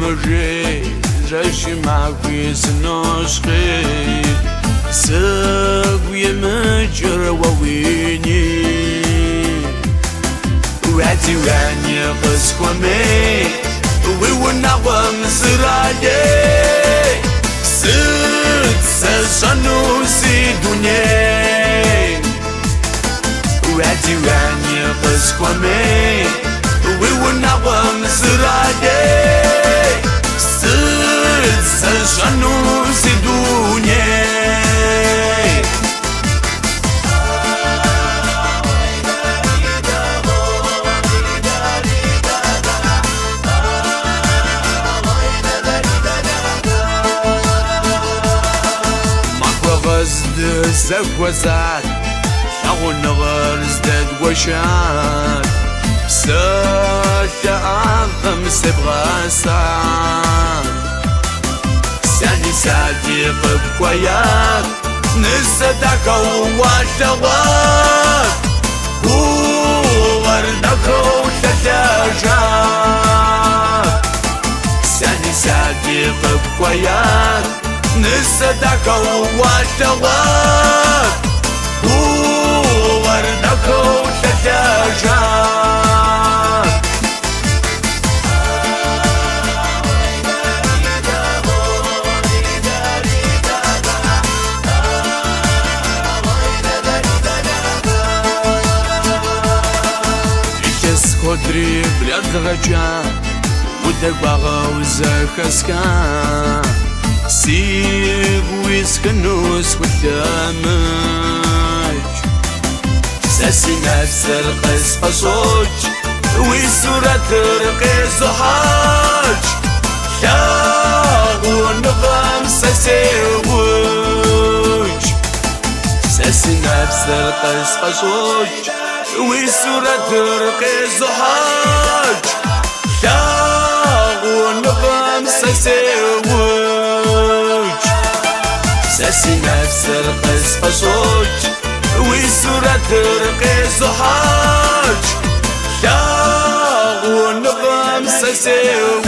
مجي رشي معكويس نشخي سقوي مجر وويني وعدي وعني قسكومي ويونا ومسرالي ست سشانو سيدوني وعدي وعني قسكومي ويونا ومسرالي ست سشانو سيدوني غزد زكوزات شغل غرزد وشات سالت أعظم سبغاسات سالي صديق بكويات نسدك وواشوات وغردك وشتاجات سالي صديق بكويات نسدك وواشوات وغردك وشتاجات إيش خدري بلاد غجا ودك باغا وزاكسكا سيب ويسكنوس قدامك ساسي نفس القصة صوت ويسورة ترقي زحاج شاغو نظام ساسيوج ساسي نفس القصة صوت ويسورة ترقي زحاج شاغو نظام ساسيوج ساسي نفس القصة صوت ويسورة ترقي زحاج شاغ ونظام ساسيوج